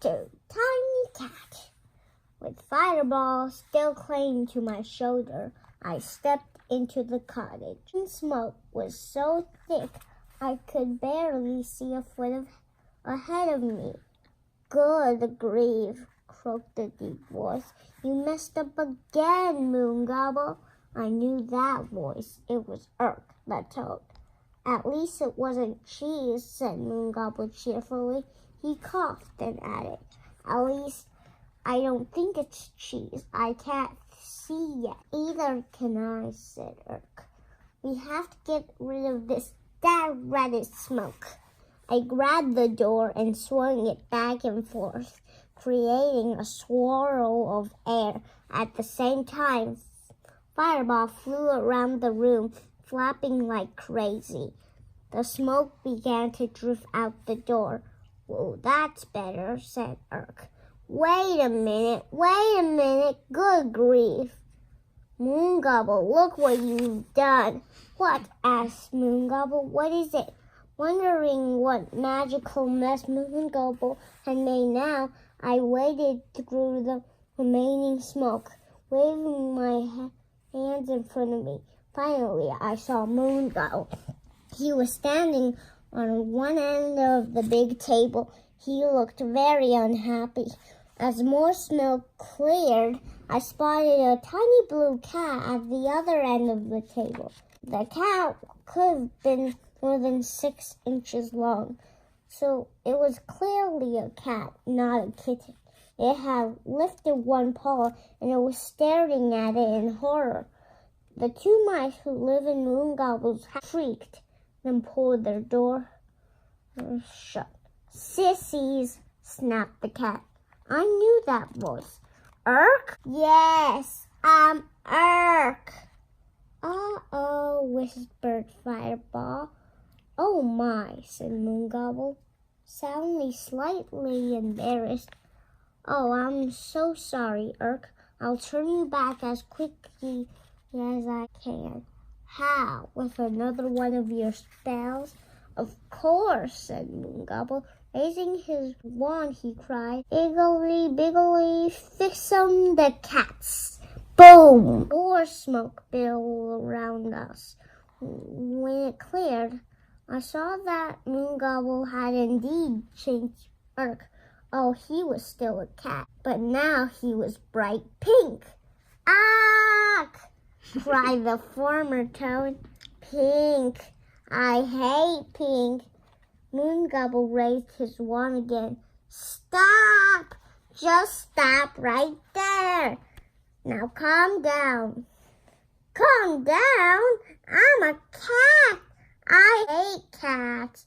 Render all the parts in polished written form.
to Tiny Cat. With Fireball still clinging to my shoulder, I stepped into the cottage. The smoke was so thick I could barely see a foot ahead of me. Good grief, croaked the deep voice. You messed up again, Moongobble. I knew that voice. It was Urk, the toad. At least it wasn't cheese, said Moongobble cheerfully. He coughed and added, At least I don't think it's cheese. I can't see yet. Either can I, said Urk. We have to get rid of this red smoke. I grabbed the door and swung it back and forth, creating a swirl of air. At the same time, Fireball flew around the room, flapping like crazy. The smoke began to drift out the door. Whoa, that's better, said Urk. Wait a minute, good grief. Moongobble, look what you've done. What? Asked Moongobble. What is it? Wondering what magical mess Moongobble had made now, I waded through the remaining smoke, waving my hands in front of me. Finally, I saw Moongobble. He was standing on one end of the big table. He looked very unhappy. As more smoke cleared, I spotted a tiny blue cat at the other end of the table. The cat could have been more than 6 inches long, so it was clearly a cat, not a kitten. It had lifted one paw, and it was staring at it in horror. The 2 mice who live in Moongobble's house shrieked, then pulled their door shut. Sissies, snapped the cat. I knew that voice. Urk? Yes, I'm Urk. Uh-oh, whispered Fireball. Oh my, said Moongobble, sounding slightly embarrassed. Oh, I'm so sorry, Urk. I'll turn you back as quickly as I can. How? With another one of your spells? Of course, said Moongobble. Raising his wand, he cried, Iggly, biggly, fix 'em the cats. Boom! More smoke billowed around us. When it cleared, I saw that Moongobble had indeed changed Urk. Oh, he was still a cat, but now he was bright pink. Ack! cried the former toad. Pink. I hate pink. Moongobble raised his wand again. Stop! Just stop right there. Now calm down. Calm down? I'm a cat. I hate cats.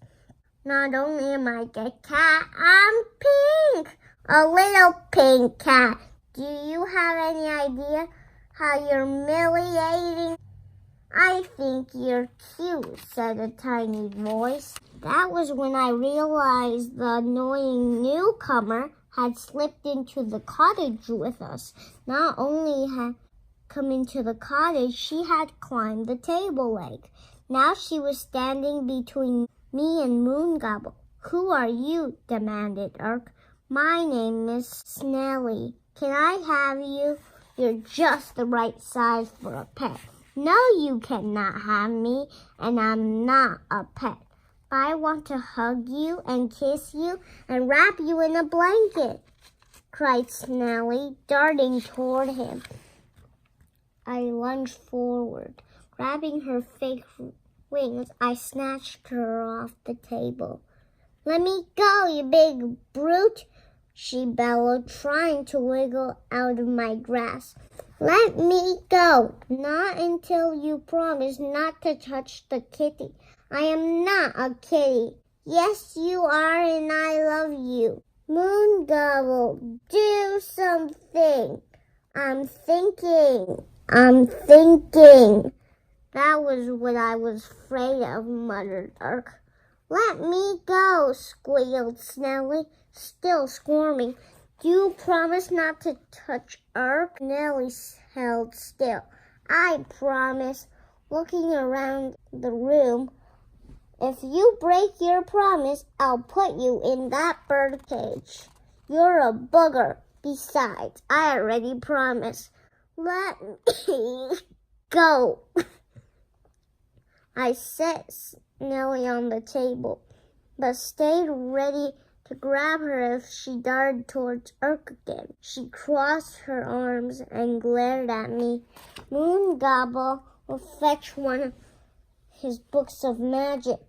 Not only am I a cat, I'm pink. A little pink cat. Do you have any idea how you're humiliating? I think you're cute, said a tiny voice. That was when I realized the annoying newcomer had slipped into the cottage with us. Not only had come into the cottage, she had climbed the table leg. Now she was standing between me and Moongobble. Who are you? Demanded Urk. My name is Snelly. Can I have you? You're just the right size for a pet. No, you cannot have me, and I'm not a pet. I want to hug you and kiss you and wrap you in a blanket, cried Snelly, darting toward him. I lunged forward. Grabbing her fake wings, I snatched her off the table. Let me go, you big brute, she bellowed, trying to wiggle out of my grasp. Let me go. Not until you promise not to touch the kitty. I am not a kitty. Yes, you are, and I love you. Moongobble, do something. I'm thinking. That was what I was afraid of, muttered Urk. Let me go, squealed Snelly, still squirming. Do you promise not to touch Urk? Snelly held still. I promise, looking around the room. If you break your promise, I'll put you in that bird cage. You're a booger. Besides, I already promised. Let me go. I set Nellie on the table, but stayed ready to grab her if she darted towards Urk again. She crossed her arms and glared at me. Moon Gobble will fetch one of his books of magic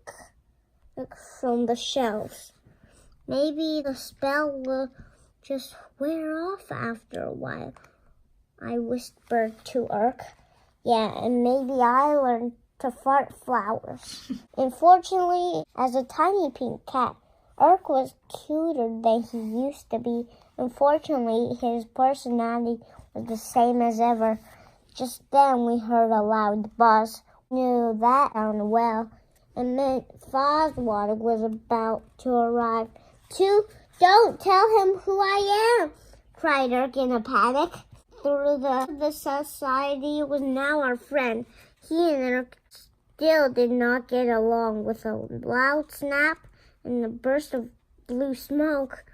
from the shelves. Maybe the spell will just wear off after a while, I whispered to Urk. Yeah, and maybe I learned to fart flowers. Unfortunately, as a tiny pink cat, Urk was cuter than he used to be. Unfortunately, his personality was the same as ever. Just then we heard a loud buzz. Knew that sounded well. It meant Foswat was about to arrive. Don't tell him who I am, cried Urk in a panic. Through the society was now our friend. He and Urk still did not get along. With a loud snap and a burst of blue smoke,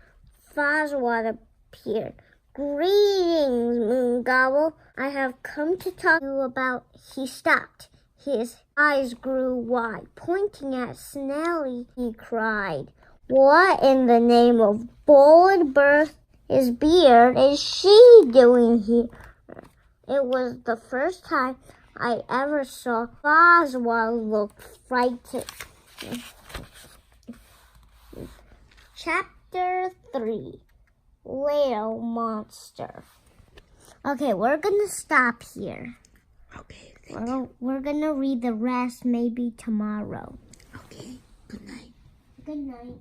Foswat appeared. Greetings, Moon Gobble. I have come to talk to you about... He stopped. His eyes grew wide. Pointing at Snelly, he cried, What in the name of bold birth his beard is she doing here? It was the first time I ever saw Foswat look frightened. Chapter 3, Little Monster. Okay, we're gonna stop here. Okay, We're gonna read the rest maybe tomorrow. Okay, good night. Good night.